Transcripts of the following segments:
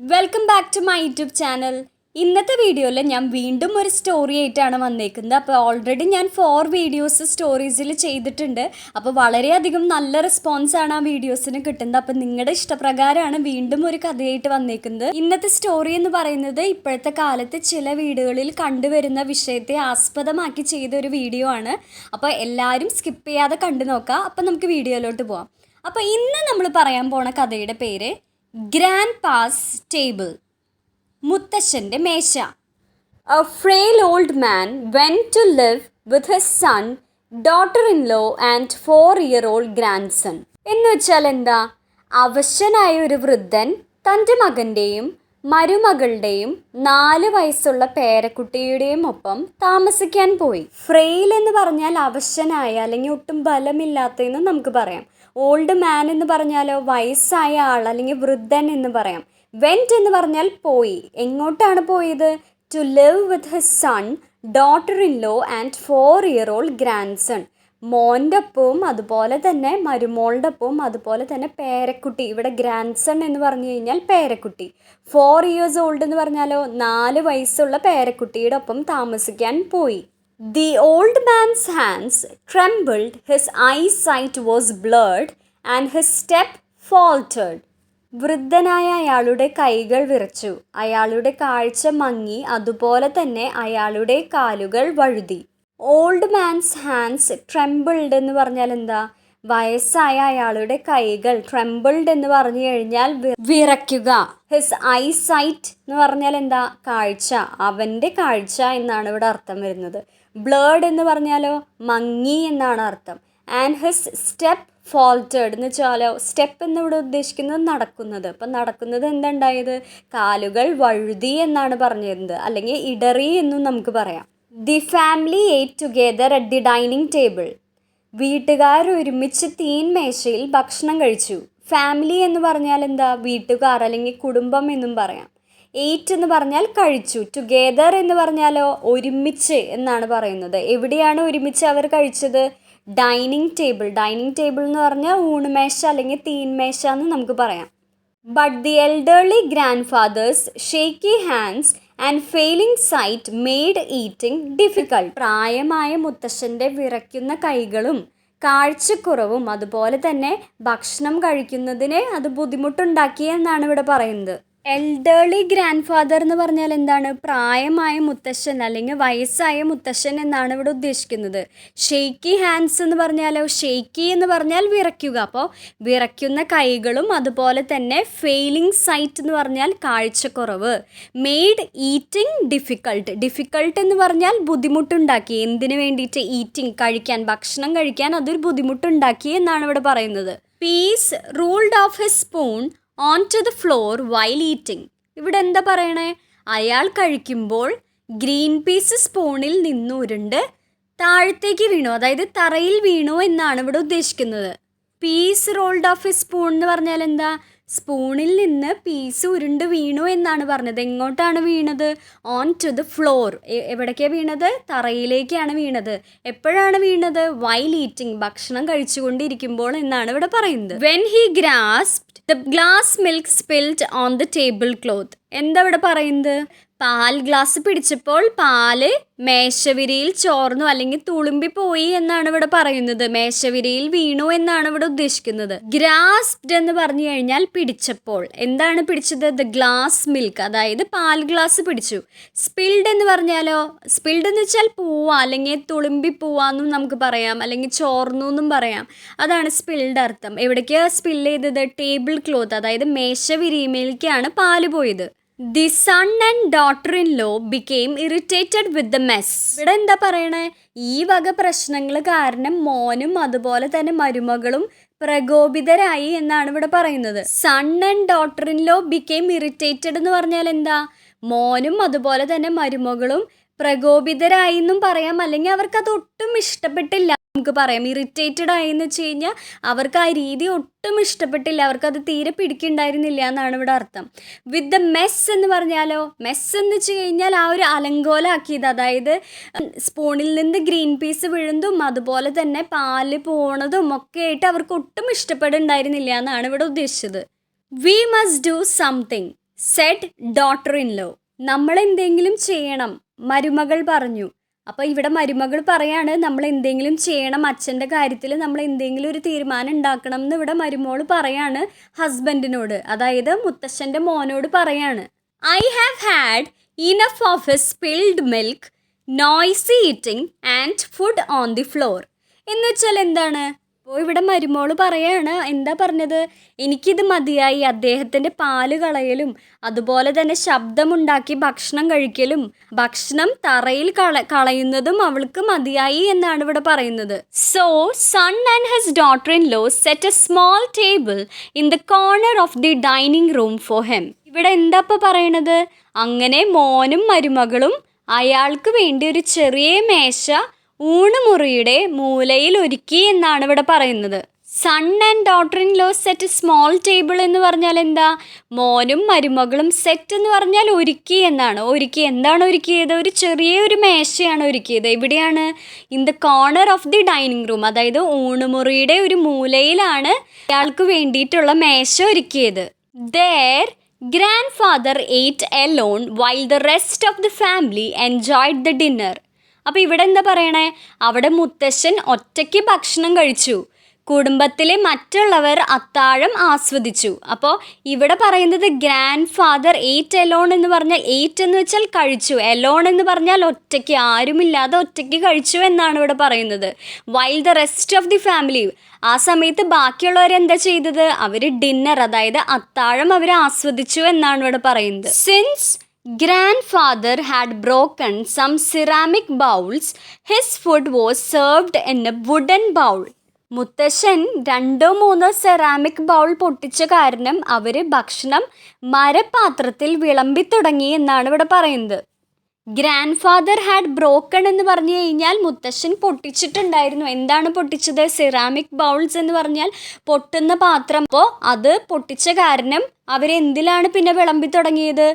Welcome back to my YouTube channel. ഇന്നത്തെ വീഡിയോയിൽ ഞാൻ വീണ്ടും ഒരു സ്റ്റോറി ആയിട്ടാണ് വന്നേക്കുന്നത്. അപ്പോൾ ഓൾറെഡി ഞാൻ 4 വീഡിയോസ് സ്റ്റോറീസിൽ ചെയ്തിട്ടുണ്ട്. അപ്പോൾ വളരെയധികം നല്ല റെസ്പോൺസാണ് ആ വീഡിയോസിന് കിട്ടുന്നത്. അപ്പോൾ നിങ്ങളുടെ ഇഷ്ടപ്രകാരമാണ് വീണ്ടും ഒരു കഥയായിട്ട് വന്നേക്കുന്നത്. ഇന്നത്തെ സ്റ്റോറി എന്ന് പറയുന്നത് ഇപ്പോഴത്തെ കാലത്ത് ചില വീടുകളിൽ കണ്ടുവരുന്ന വിഷയത്തെ ആസ്പദമാക്കി ചെയ്ത ഒരു വീഡിയോ ആണ്. അപ്പോൾ എല്ലാവരും സ്കിപ്പ് ചെയ്യാതെ കണ്ടു നോക്കാം. അപ്പോൾ നമുക്ക് വീഡിയോയിലോട്ട് പോവാം. അപ്പോൾ ഇന്ന് നമ്മൾ പറയാൻ പോണ കഥയുടെ പേര് ഗ്രാൻഡ്പാസ് ടേബിൾ, മുത്തശ്ശൻ്റെ മേശ. A frail old man went to live with his son, daughter-in-law and 4-year-old grandson. എന്ന് വെച്ചാൽ എന്താ? അവശനായ ഒരു വൃദ്ധൻ തൻ്റെ മകൻ്റെയും മരുമകളുടെയും 4 വയസ്സുള്ള പേരക്കുട്ടിയുടെയും ഒപ്പം താമസിക്കാൻ പോയി. ഫ്രെയിൽ എന്ന് പറഞ്ഞാൽ അവശനായ അല്ലെങ്കിൽ ഒട്ടും ബലമില്ലാത്തതെന്ന് നമുക്ക് പറയാം. ഓൾഡ് മാൻ എന്ന് പറഞ്ഞാലോ വയസ്സായ ആൾ അല്ലെങ്കിൽ വൃദ്ധൻ എന്ന് പറയാം. വെൻറ്റ് എന്ന് പറഞ്ഞാൽ പോയി. എങ്ങോട്ടാണ് പോയത്? To live with his son, daughter in law and 4-year-old grandson. മോൻ്റെ ഒപ്പവും അതുപോലെ തന്നെ മരുമോളുടെ ഒപ്പവും അതുപോലെ തന്നെ പേരക്കുട്ടി. ഇവിടെ ഗ്രാൻഡ്സൺ എന്ന് പറഞ്ഞു കഴിഞ്ഞാൽ പേരക്കുട്ടി. 4 years old എന്ന് പറഞ്ഞാലോ 4 വയസ്സുള്ള പേരക്കുട്ടിയുടെ ഒപ്പം താമസിക്കാൻ പോയി. The old man's hands trembled, his eyesight was blurred and his step faltered. വൃദ്ധനായ അയാളുടെ കൈകൾ വിറച്ചു, അയാളുടെ കാഴ്ച മങ്ങി, അതുപോലെ തന്നെ അയാളുടെ കാലുകൾ വഴുതി. ഓൾഡ് മാൻസ് ഹാൻഡ്സ് ട്രെമ്പിൾഡ് എന്ന് പറഞ്ഞാൽ എന്താ? വയസ്സായ അയാളുടെ കൈകൾ. ട്രെമ്പിൾഡ് എന്ന് പറഞ്ഞു കഴിഞ്ഞാൽ വിറയ്ക്കുക. ഹിസ് ഐസൈറ്റ് എന്ന് പറഞ്ഞാൽ എന്താ? കാഴ്ച, അവൻ്റെ കാഴ്ച എന്നാണ് ഇവിടെ അർത്ഥം വരുന്നത്. ബ്ലേഡ് എന്ന് പറഞ്ഞാലോ മങ്ങി എന്നാണ് അർത്ഥം. ആൻഡ് ഹിസ് സ്റ്റെപ്പ് ഫോൾട്ടേഡ് എന്ന് വെച്ചാലോ സ്റ്റെപ്പ് എന്നിവിടെ ഉദ്ദേശിക്കുന്നത് നടക്കുന്നത്. അപ്പം നടക്കുന്നത് എന്തുണ്ടായത്? കാലുകൾ വഴുതി എന്നാണ് പറഞ്ഞിരുന്നത്, അല്ലെങ്കിൽ ഇടറി എന്നും നമുക്ക് പറയാം. ദി ഫാമിലി ഏറ്റ് together at the dining table. വീട്ടുകാർ ഒരുമിച്ച് തീൻമേശയിൽ ഭക്ഷണം കഴിച്ചു. ഫാമിലി എന്ന് പറഞ്ഞാൽ എന്താ? വീട്ടുകാർ അല്ലെങ്കിൽ കുടുംബം എന്നും പറയാം. എയ്റ്റ് എന്ന് പറഞ്ഞാൽ കഴിച്ചു. ടുഗെദർ എന്ന് പറഞ്ഞാലോ ഒരുമിച്ച് എന്നാണ് പറയുന്നത്. എവിടെയാണ് ഒരുമിച്ച് അവർ കഴിച്ചത്? Dining table. ഡൈനിങ് ടേബിൾ എന്ന് പറഞ്ഞാൽ ഊണുമേശ അല്ലെങ്കിൽ തീൻമേശ എന്ന് നമുക്ക് പറയാം. But the elderly grandfather's shaky hands and failing sight made eating difficult. പ്രായമായ മുത്തശ്ശൻ്റെ വിറയ്ക്കുന്ന കൈകളും കാഴ്ചക്കുറവും അതുപോലെ തന്നെ ഭക്ഷണം കഴിക്കുന്നതിന് അത് ബുദ്ധിമുട്ടുണ്ടാക്കി എന്നാണ് ഇവിടെ പറയുന്നത്. എൽഡർലി ഗ്രാൻഡ് ഫാദർ എന്ന് പറഞ്ഞാൽ എന്താണ്? പ്രായമായ മുത്തശ്ശൻ അല്ലെങ്കിൽ വയസ്സായ മുത്തശ്ശൻ എന്നാണ് ഇവിടെ ഉദ്ദേശിക്കുന്നത്. ഷെയ്ക്കി ഹാൻഡ്സ് എന്ന് പറഞ്ഞാലോ ഷെയ്ക്കി എന്ന് പറഞ്ഞാൽ വിറയ്ക്കുക. അപ്പോൾ വിറയ്ക്കുന്ന കൈകളും അതുപോലെ തന്നെ ഫെയിലിംഗ് സൈറ്റ് എന്ന് പറഞ്ഞാൽ കാഴ്ചക്കുറവ്. Made eating difficult. ഡിഫിക്കൾട്ട് എന്ന് പറഞ്ഞാൽ ബുദ്ധിമുട്ടുണ്ടാക്കി. എന്തിനു വേണ്ടിയിട്ട്? ഈറ്റിംഗ്, കഴിക്കാൻ, ഭക്ഷണം കഴിക്കാൻ അതൊരു ബുദ്ധിമുട്ടുണ്ടാക്കി എന്നാണ് ഇവിടെ പറയുന്നത്. Peas rolled off his spoon onto the floor while eating. ഇവിടെ എന്താ പറയണേ? അയാൾ കഴിക്കുമ്പോൾ ഗ്രീൻ പീസ് സ്പൂണിൽ നിന്ന് ഉരുണ്ട് താഴത്തേക്ക് വീണു, അതായത് തറയിൽ വീണു എന്നാണ് ഇവിടെ ഉദ്ദേശിക്കുന്നത്. Peas rolled off a spoon എന്ന് പറഞ്ഞാൽ എന്താ? സ്പൂണിൽ നിന്ന് പീസ് ഉരുണ്ട് വീണു എന്നാണ് പറഞ്ഞത്. എങ്ങോട്ടാണ് വീണത്? Onto the floor. എവിടേക്കാണ് വീണത്? തറയിലേക്കാണ് വീണത്. എപ്പോഴാണ് വീണത്? വൈൽ ഈറ്റിംഗ്, ഭക്ഷണം കഴിച്ചുകൊണ്ടിരിക്കുമ്പോൾ എന്നാണ് ഇവിടെ പറയുന്നത്. When he grasped the glass milk spilled on the table cloth. എന്താ ഇവിടെ പറയുന്നത്? പാൽ ഗ്ലാസ് പിടിച്ചപ്പോൾ പാല് മേശവിരിയിൽ ചോർന്നു അല്ലെങ്കിൽ തുളുമ്പിപ്പോയി എന്നാണ് ഇവിടെ പറയുന്നത്. മേശവിരിയിൽ വീണു എന്നാണ് ഇവിടെ ഉദ്ദേശിക്കുന്നത്. ഗ്രാസ്പ്ഡ് എന്ന് പറഞ്ഞു കഴിഞ്ഞാൽ പിടിച്ചപ്പോൾ. എന്താണ് പിടിച്ചത്? ദ ഗ്ലാസ് മിൽക്ക്, അതായത് പാൽ ഗ്ലാസ് പിടിച്ചു. സ്പിൽഡ് എന്ന് പറഞ്ഞാലോ? സ്പിൽഡ് എന്ന് വെച്ചാൽ പോവാ അല്ലെങ്കിൽ തുളുമ്പിപ്പോവാന്നും നമുക്ക് പറയാം, അല്ലെങ്കിൽ ചോർന്നു എന്നും പറയാം. അതാണ് സ്പിൽഡ് അർത്ഥം. എവിടേക്കാണ് സ്പിൽ ചെയ്തത്? ടേബിൾ ക്ലോത്ത്, അതായത് മേശവിരിമേലേക്കാണ് പാല് പോയത്. The son and daughter-in-law became irritated with the mess. ഇവിടെ എന്താ പറയണേ? ഈ വക പ്രശ്നങ്ങൾ കാരണം മോനും അതുപോലെ തന്നെ മരുമകളും പ്രകോപിതരായി എന്നാണ് ഇവിടെ പറയുന്നത്. Son and daughter in law became irritated എന്ന് പറഞ്ഞാൽ എന്താ? മോനും അതുപോലെ തന്നെ മരുമകളും പ്രകോപിതരായി എന്നും പറയാം, അല്ലെങ്കിൽ അവർക്ക് അത് ഒട്ടും ഇഷ്ടപ്പെട്ടില്ല നമുക്ക് പറയാം. ഇറിറ്റേറ്റഡ് ആയി എന്ന് വെച്ച് കഴിഞ്ഞാൽ അവർക്ക് ആ രീതി ഒട്ടും ഇഷ്ടപ്പെട്ടില്ല, അവർക്കത് തീരെ പിടിക്കുന്നുണ്ടായിരുന്നില്ല എന്നാണ് ഇവിടെ അർത്ഥം. വിത്ത് ദ മെസ് എന്ന് പറഞ്ഞാലോ? മെസ് എന്ന് വെച്ച് കഴിഞ്ഞാൽ ആ ഒരു അലങ്കോലാക്കിയത്, അതായത് സ്പൂണിൽ നിന്ന് ഗ്രീൻ പീസ് വീഴുന്നതും അതുപോലെ തന്നെ പാല് പോണതും ഒക്കെ ആയിട്ട് അവർക്ക് ഒട്ടും ഇഷ്ടപ്പെടുന്നുണ്ടായിരുന്നില്ല എന്നാണ് ഇവിടെ ഉദ്ദേശിച്ചത്. We must do something said daughter in law. നമ്മൾ എന്തെങ്കിലും ചെയ്യണം, മരുമകൾ പറഞ്ഞു. അപ്പോൾ ഇവിടെ മരുമകൾ പറയാണ് നമ്മൾ എന്തെങ്കിലും ചെയ്യണം, അച്ഛൻ്റെ കാര്യത്തിൽ നമ്മൾ എന്തെങ്കിലും ഒരു തീരുമാനം ഉണ്ടാക്കണം എന്ന് ഇവിടെ മരുമോൾ പറയാണ് ഹസ്ബൻഡിനോട്, അതായത് മുത്തശ്ശൻ്റെ മോനോട് പറയാണ്. I have had enough of his spilled milk, noisy eating and food on the floor. എന്ന് വെച്ചാൽ എന്താണ്? അപ്പോൾ ഇവിടെ മരുമോൾ പറയാണ്, എന്താ പറഞ്ഞത്, എനിക്കിത് മതിയായി, അദ്ദേഹത്തിൻ്റെ പാല് കളയലും അതുപോലെ തന്നെ ശബ്ദമുണ്ടാക്കി ഭക്ഷണം കഴിക്കലും ഭക്ഷണം തറയിൽ കളയുന്നതും അവൾക്ക് മതിയായി എന്നാണ് ഇവിടെ പറയുന്നത്. So son and his daughter in law set a small table in the corner of the dining room for him. ഇവിടെ എന്താ ഇപ്പോൾ പറയണത്? അങ്ങനെ മോനും മരുമകളും അയാൾക്ക് വേണ്ടി ഒരു ചെറിയ മേശ ഊണുമുറിയുടെ മൂലയിൽ ഒരുക്കി എന്നാണ് ഇവിടെ പറയുന്നത്. Son and daughter in law set small table എന്ന് പറഞ്ഞാൽ എന്താ? മോനും മരുമകളും സെറ്റ് എന്ന് പറഞ്ഞാൽ ഒരുക്കി എന്നാണ്. എന്താണ് ഒരുക്കിയത്? ഒരു ചെറിയൊരു മേശയാണ് ഒരുക്കിയത്. എവിടെയാണ്? In the corner of the dining room, അതായത് ഊണുമുറിയുടെ ഒരു മൂലയിലാണ് അയാൾക്ക് വേണ്ടിയിട്ടുള്ള മേശ ഒരുക്കിയത്. There grandfather ate alone while the rest of the family enjoyed the dinner. അപ്പോൾ ഇവിടെ എന്താ പറയണേ? അവിടെ മുത്തശ്ശൻ ഒറ്റയ്ക്ക് ഭക്ഷണം കഴിച്ചു, കുടുംബത്തിലെ മറ്റുള്ളവർ അത്താഴം ആസ്വദിച്ചു. അപ്പോൾ ഇവിടെ പറയുന്നത് ഗ്രാൻഡ് ഫാദർ എയ്റ്റ് എലോൺ എന്ന് പറഞ്ഞാൽ, എയ്റ്റ് എന്ന് വെച്ചാൽ കഴിച്ചു, എലോൺ എന്ന് പറഞ്ഞാൽ ഒറ്റയ്ക്ക്, ആരുമില്ലാതെ ഒറ്റയ്ക്ക് കഴിച്ചു എന്നാണ് ഇവിടെ പറയുന്നത്. While the rest of the family, ആ സമയത്ത് ബാക്കിയുള്ളവർ എന്താ ചെയ്തത്? അവർ ഡിന്നർ, അതായത് അത്താഴം അവർ ആസ്വദിച്ചു എന്നാണ് ഇവിടെ പറയുന്നത്. Since grandfather had broken some ceramic bowls, his food was served in a wooden bowl. മുത്തശ്ശൻ 2-3 സെറാമിക് ബൗൾ പൊട്ടിച്ച കാരണം അവർ ഭക്ഷണം മരപാത്രത്തിൽ വിളമ്പിത്തുടങ്ങി എന്നാണ് ഇവിടെ പറയുന്നത്. ഗ്രാൻഡ് ഫാദർ ഹാഡ് ബ്രോക്കൺ എന്ന് പറഞ്ഞു കഴിഞ്ഞാൽ മുത്തശ്ശൻ പൊട്ടിച്ചിട്ടുണ്ടായിരുന്നു. എന്താണ് പൊട്ടിച്ചത്? സിറാമിക് ബൗൾസ് എന്ന് പറഞ്ഞാൽ പൊട്ടുന്ന പാത്രം. അപ്പോൾ അത് പൊട്ടിച്ച കാരണം അവരെന്തിലാണ് പിന്നെ വിളമ്പി തുടങ്ങിയത്?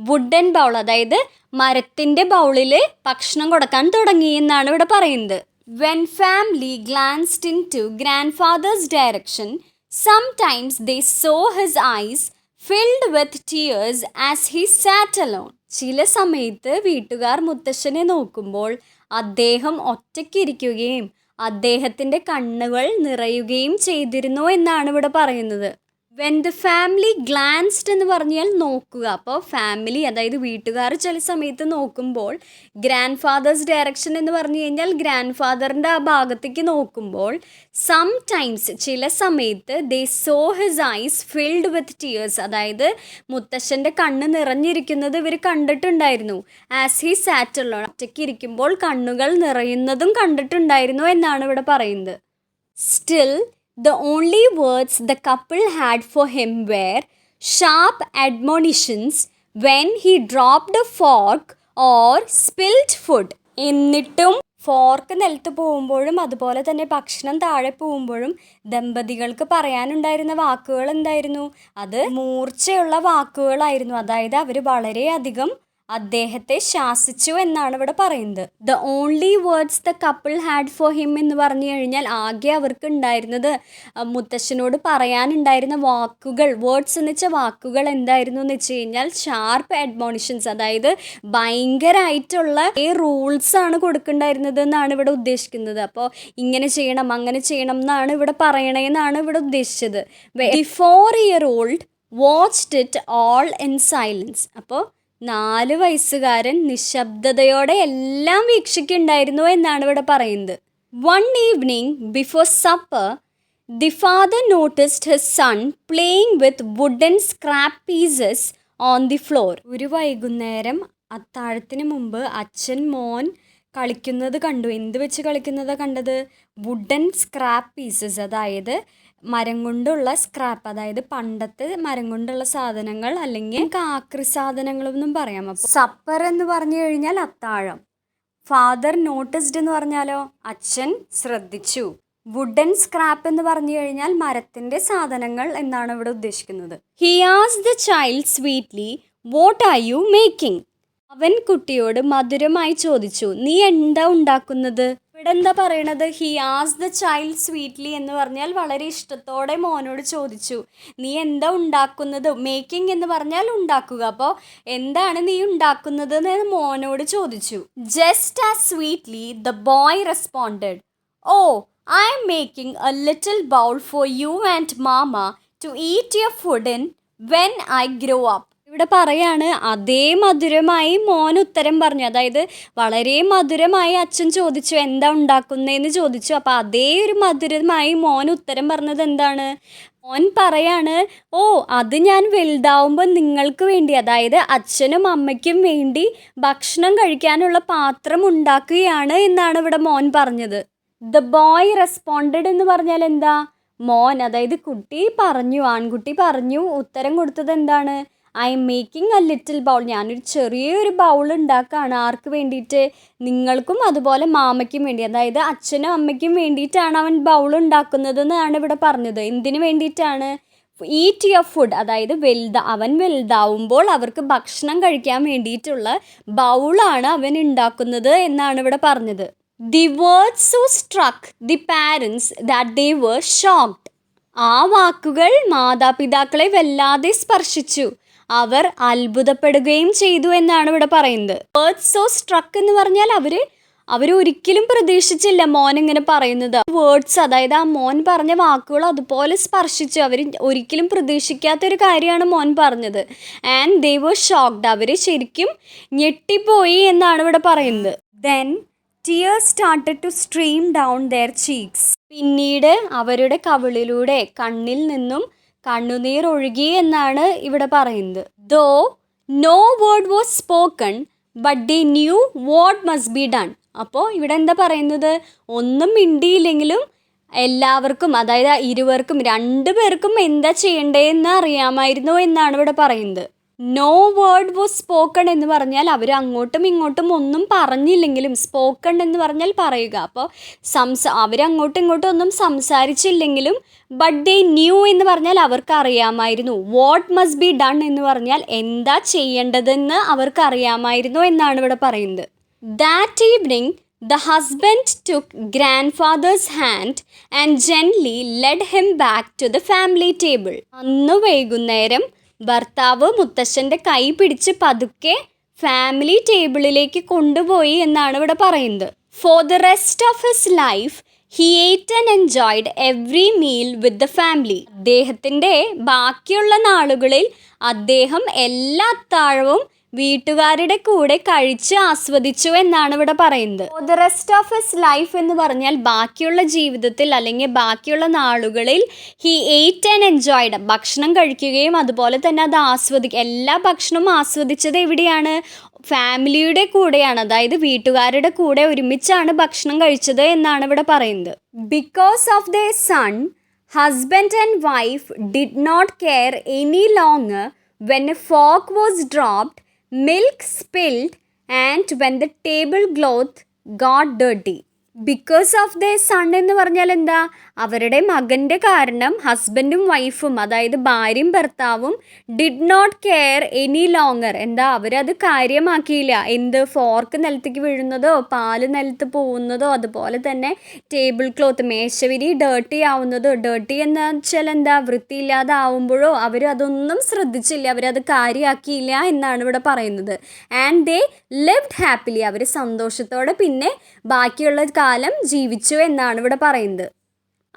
വുഡൻ ബൗൾ, അതായത് മരത്തിൻ്റെ ബൗളിൽ ഭക്ഷണം കൊടുക്കാൻ തുടങ്ങി എന്നാണ് ഇവിടെ പറയുന്നത്. When family glanced into grandfather's direction, sometimes they saw his eyes filled with tears as he sat alone. ചില സമയത്ത് വീട്ടുകാർ മുത്തശ്ശനെ നോക്കുമ്പോൾ അദ്ദേഹം ഒറ്റയ്ക്കിരിക്കുകയും അദ്ദേഹത്തിൻ്റെ കണ്ണുകൾ നിറയുകയും ചെയ്തിരുന്നു എന്നാണ് ഇവിടെ പറയുന്നത്. വെൻ ദ ഫാമിലി ഗ്ലാൻസ്ഡ് എന്ന് പറഞ്ഞാൽ നോക്കുക. അപ്പോൾ ഫാമിലി, അതായത് വീട്ടുകാർ ചില സമയത്ത് നോക്കുമ്പോൾ, ഗ്രാൻഡ് ഫാദേഴ്സ് ഡയറക്ഷൻ എന്ന് പറഞ്ഞു കഴിഞ്ഞാൽ ഗ്രാൻഡ് ഫാദറിൻ്റെ ആ ഭാഗത്തേക്ക് നോക്കുമ്പോൾ, സം ടൈംസ് ചില സമയത്ത് they saw his eyes filled with tears, അതായത് മുത്തശ്ശൻ്റെ കണ്ണ് നിറഞ്ഞിരിക്കുന്നത് ഇവർ കണ്ടിട്ടുണ്ടായിരുന്നു. ആസ് ഹി സാറ്റ് അലോൺ, ഒറ്റയ്ക്ക് ഇരിക്കുമ്പോൾ കണ്ണുകൾ നിറയുന്നതും കണ്ടിട്ടുണ്ടായിരുന്നു എന്നാണ് ഇവിടെ പറയുന്നത്. Still the only words the couple had for him were sharp admonitions when he dropped a fork or spilled food. എന്നിട്ടും ഫോർക്ക് നിലത്ത് പോകുമ്പോഴും അതുപോലെ തന്നെ ഭക്ഷണം താഴെ പോകുമ്പോഴും ദമ്പതികൾക്ക് പറയാനുണ്ടായിരുന്ന വാക്കുകൾ എന്തായിരുന്നു? അത് മൂർച്ചയുള്ള വാക്കുകളായിരുന്നു. അതായത് അവർ വളരെയധികം അദ്ദേഹത്തെ ശാസിച്ചു എന്നാണ് ഇവിടെ പറയുന്നത്. The only words the couple had for him എന്ന് പറഞ്ഞു കഴിഞ്ഞാൽ ആകെ അവർക്ക് ഉണ്ടായിരുന്നത്, മുത്തശ്ശനോട് പറയാനുണ്ടായിരുന്ന വാക്കുകൾ, വേർഡ്സ് എന്ന് വെച്ചാൽ വാക്കുകൾ എന്തായിരുന്നു എന്ന് വെച്ച് കഴിഞ്ഞാൽ ഷാർപ്പ് അഡ്മോണിഷൻസ്, അതായത് ഭയങ്കരമായിട്ടുള്ള റൂൾസാണ് കൊടുക്കണ്ടായിരുന്നത് എന്നാണ് ഇവിടെ ഉദ്ദേശിക്കുന്നത്. അപ്പോൾ ഇങ്ങനെ ചെയ്യണം അങ്ങനെ ചെയ്യണം എന്നാണ് ഇവിടെ പറയണേന്നാണ് ഇവിടെ ഉദ്ദേശിച്ചത്. The 4-year-old watched it all in silence. അപ്പോൾ 4 വയസ്സുകാരൻ നിശബ്ദതയോടെ എല്ലാം വീക്ഷിക്കുന്നുണ്ടായിരുന്നു എന്നാണ് ഇവിടെ പറയുന്നത്. One evening before supper the father noticed his son playing with wooden scrap pieces on the floor. ഒരു വൈകുന്നേരം അത്താഴത്തിന് മുമ്പ് അച്ഛൻ മോൻ കളിക്കുന്നത് കണ്ടു. എന്ത് വെച്ച് കളിക്കുന്നതാണ് കണ്ടത്? വുഡൻ സ്ക്രാപ്പ് പീസസ്, അതായത് മരം കൊണ്ടുള്ള സ്ക്രാപ്പ്, അതായത് പണ്ടത്തെ മരം കൊണ്ടുള്ള സാധനങ്ങൾ, അല്ലെങ്കിൽ ആക്രി സാധനങ്ങളൊന്നും പറയാം. അപ്പോൾ സപ്പർ എന്ന് പറഞ്ഞു കഴിഞ്ഞാൽ അത്താഴം. ഫാദർ നോട്ടിസ്ഡ് എന്ന് പറഞ്ഞാലോ അച്ഛൻ ശ്രദ്ധിച്ചു. വുഡൻ സ്ക്രാപ്പ് എന്ന് പറഞ്ഞു കഴിഞ്ഞാൽ മരത്തിൻ്റെ സാധനങ്ങൾ എന്നാണ് ഇവിടെ ഉദ്ദേശിക്കുന്നത്. He asked the child sweetly what are you making. അവൻ കുട്ടിയോട് മധുരമായി ചോദിച്ചു, നീ എന്താ ഉണ്ടാക്കുന്നത്? ഇവിടെ എന്താ പറയണത്? He as the child sweetly എന്ന് പറഞ്ഞാൽ വളരെ ഇഷ്ടത്തോടെ മോനോട് ചോദിച്ചു, നീ എന്താ ഉണ്ടാക്കുന്നത്? മേക്കിംഗ് എന്ന് പറഞ്ഞാൽ ഉണ്ടാക്കുക. അപ്പോൾ എന്താണ് നീ ഉണ്ടാക്കുന്നത് എന്ന് മോനോട് ചോദിച്ചു. Just as sweetly the boy responded, oh I'm making a little bowl for you and mama to eat your food in when I grow up. ഇവിടെ പറയാണ്, അതേ മധുരമായി മോൻ ഉത്തരം പറഞ്ഞു. അതായത് വളരെ മധുരമായി അച്ഛൻ ചോദിച്ചു എന്താ ഉണ്ടാക്കുന്നതെന്ന് ചോദിച്ചു. അപ്പോൾ അതേ ഒരു മധുരമായി മോൻ ഉത്തരം പറഞ്ഞത് എന്താണ്? മോൻ പറയാണ്, ഓ അത് ഞാൻ വലുതാവുമ്പോൾ നിങ്ങൾക്ക് വേണ്ടി, അതായത് അച്ഛനും അമ്മയ്ക്കും വേണ്ടി ഭക്ഷണം കഴിക്കാനുള്ള പാത്രം ഉണ്ടാക്കുകയാണ് എന്നാണ് ഇവിടെ മോൻ പറഞ്ഞത്. ദ ബോയ് റെസ്പോണ്ടഡ് എന്ന് പറഞ്ഞാൽ എന്താ? മോൻ, അതായത് കുട്ടി പറഞ്ഞു, ആൺകുട്ടി പറഞ്ഞു, ഉത്തരം കൊടുത്തത് എന്താണ്? I M making a little bowl, ഞാനൊരു ചെറിയൊരു ബൗൾ ഉണ്ടാക്കുകയാണ്. ആർക്ക് വേണ്ടിയിട്ട്? നിങ്ങൾക്കും അതുപോലെ മാമയ്ക്കും വേണ്ടി, അതായത് അച്ഛനും അമ്മയ്ക്കും വേണ്ടിയിട്ടാണ് അവൻ ബൗൾ ഉണ്ടാക്കുന്നത് എന്നാണ് ഇവിടെ പറഞ്ഞത്. എന്തിനു വേണ്ടിയിട്ടാണ്? ഈറ്റ് യുവർ ഫുഡ്, അതായത് അവൻ വലുതാവുമ്പോൾ അവർക്ക് ഭക്ഷണം കഴിക്കാൻ വേണ്ടിയിട്ടുള്ള ബൗളാണ് അവൻ ഉണ്ടാക്കുന്നത് എന്നാണ് ഇവിടെ പറഞ്ഞത്. The words so struck the parents that they were shocked. ആ വാക്കുകൾ മാതാപിതാക്കളെ വല്ലാതെ സ്പർശിച്ചു. അവർ അത്ഭുതപ്പെടുകയും ചെയ്തു എന്നാണ് ഇവിടെ പറയുന്നത്. വേർഡ്സ് സോ സ്ട്രക്ക് എന്ന് പറഞ്ഞാൽ അവരൊരിക്കലും പ്രതീക്ഷിച്ചില്ല മോൻ ഇങ്ങനെ പറയുന്നത്. വേർഡ്സ്, അതായത് ആ മോൻ പറഞ്ഞ വാക്കുകൾ അതുപോലെ സ്പർശിച്ചു. അവർ ഒരിക്കലും പ്രതീക്ഷിക്കാത്തൊരു കാര്യമാണ് മോൻ പറഞ്ഞത്. ആൻഡ് ദേ വർ ഷോക്ക്ഡ്, അവർ ശരിക്കും ഞെട്ടിപ്പോയി എന്നാണ് ഇവിടെ പറയുന്നത്. Then tears started to stream down their cheeks. പിന്നീട് അവരുടെ കവിളിലൂടെ, കണ്ണിൽ നിന്നും കണ്ണുനീർ ഒഴുകി എന്നാണ് ഇവിടെ പറയുന്നത്. Though no word was spoken, but they knew what must be done. അപ്പോൾ ഇവിടെ എന്താ പറയുന്നത്? ഒന്നും മിണ്ടിയില്ലെങ്കിലും എല്ലാവർക്കും, അതായത് ഇരുവർക്കും, രണ്ടുപേർക്കും എന്താ ചെയ്യേണ്ടതെന്ന് അറിയാമായിരുന്നു എന്നാണ് ഇവിടെ പറയുന്നത്. നോ വേർഡ് വാസ് സ്പോക്കൺ എന്ന് പറഞ്ഞാൽ അവർ അങ്ങോട്ടും ഇങ്ങോട്ടും ഒന്നും പറഞ്ഞില്ലെങ്കിലും, സ്പോക്കൺ എന്ന് പറഞ്ഞാൽ പറയുക. അപ്പോൾ അവരങ്ങോട്ടും ഇങ്ങോട്ടും ഒന്നും സംസാരിച്ചില്ലെങ്കിലും, ബട്ട് ദേ ന്യൂ എന്ന് പറഞ്ഞാൽ അവർക്ക് അറിയാമായിരുന്നു. വാട്ട് മസ്റ്റ് ബി ഡൺ എന്ന് പറഞ്ഞാൽ എന്താ ചെയ്യേണ്ടതെന്ന് അവർക്ക് അറിയാമായിരുന്നു എന്നാണ് ഇവിടെ പറയുന്നത്. That evening the husband took grandfather's hand and gently led him back to the family table. അന്ന് വൈകുന്നേരം ഭർത്താവ് മുത്തശ്ശൻ്റെ കൈ പിടിച്ച് പതുക്കെ ഫാമിലി ടേബിളിലേക്ക് കൊണ്ടുപോയി എന്നാണ് ഇവിടെ പറയുന്നത്. For the rest of his life he ate and enjoyed every meal with the family. അദ്ദേഹത്തിൻ്റെ ബാക്കിയുള്ള നാളുകളിൽ അദ്ദേഹം എല്ലാ അത്താഴവും വീട്ടുകാരുടെ കൂടെ കഴിച്ച് ആസ്വദിച്ചു എന്നാണ് ഇവിടെ പറയുന്നത്. For the rest of his life എന്ന് പറഞ്ഞാൽ ബാക്കിയുള്ള ജീവിതത്തിൽ അല്ലെങ്കിൽ ബാക്കിയുള്ള നാളുകളിൽ ഹി ate and enjoyed, ഭക്ഷണം കഴിക്കുകയും അതുപോലെ തന്നെ അത് എല്ലാ ഭക്ഷണവും ആസ്വദിച്ചത് എവിടെയാണ്? ഫാമിലിയുടെ കൂടെയാണ്, അതായത് വീട്ടുകാരുടെ കൂടെ ഒരുമിച്ചാണ് ഭക്ഷണം കഴിച്ചത് എന്നാണ് ഇവിടെ പറയുന്നത്. Because of the son, husband and wife did not care any longer when a fork was dropped, milk spilled, and when the tablecloth got dirty. Because of the son എന്ന് പറഞ്ഞാൽ എന്താ? അവരുടെ മകൻ്റെ കാരണം ഹസ്ബൻഡും വൈഫും, അതായത് ഭാര്യയും ഭർത്താവും did not care any longer, എന്താ അവരത് കാര്യമാക്കിയില്ല. എന്ത്? ഫോർക്ക് നിലത്തേക്ക് വീഴുന്നതോ പാല് നിലത്ത് പോകുന്നതോ അതുപോലെ തന്നെ ടേബിൾ ക്ലോത്ത്, മേശവിരി ഡേർട്ടി ആവുന്നതോ, ഡേർട്ടി എന്ന് വെച്ചാൽ എന്താ? വൃത്തിയില്ലാതെ ആവുമ്പോഴോ അവർ അതൊന്നും ശ്രദ്ധിച്ചില്ല, അവരത് കാര്യമാക്കിയില്ല എന്നാണ് ഇവിടെ പറയുന്നത്. ആൻഡ് ദേ ലിവ്ഡ് ഹാപ്പിലി, അവർ സന്തോഷത്തോടെ പിന്നെ ബാക്കിയുള്ള കാലം ജീവിച്ചു എന്നാണ് ഇവിടെ പറയുന്നത്.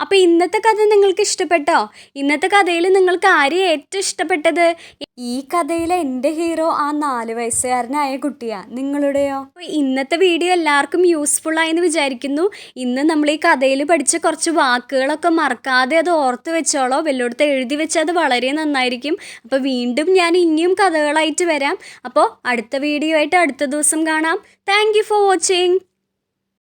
അപ്പോൾ ഇന്നത്തെ കഥ നിങ്ങൾക്ക് ഇഷ്ടപ്പെട്ടോ? ഇന്നത്തെ കഥയിൽ നിങ്ങൾക്ക് ആരെയും ഏറ്റവും ഇഷ്ടപ്പെട്ടത്? ഈ കഥയിലെ എൻ്റെ ഹീറോ ആ 4 വയസ്സുകാരനായ കുട്ടിയാണ്. നിങ്ങളുടെയോ? അപ്പോൾ ഇന്നത്തെ വീഡിയോ എല്ലാവർക്കും യൂസ്ഫുള്ളായെന്ന് വിചാരിക്കുന്നു. ഇന്ന് നമ്മൾ ഈ കഥയിൽ പഠിച്ച കുറച്ച് വാക്കുകളൊക്കെ മറക്കാതെ അത് ഓർത്ത് വെച്ചോളോ, വല്ലയിടത്ത് എഴുതി വെച്ചാൽ അത് വളരെ നന്നായിരിക്കും. അപ്പോൾ വീണ്ടും ഞാൻ ഇനിയും കഥകളായിട്ട് വരാം. അപ്പോൾ അടുത്ത വീഡിയോ ആയിട്ട് അടുത്ത ദിവസം കാണാം. Thank you for watching.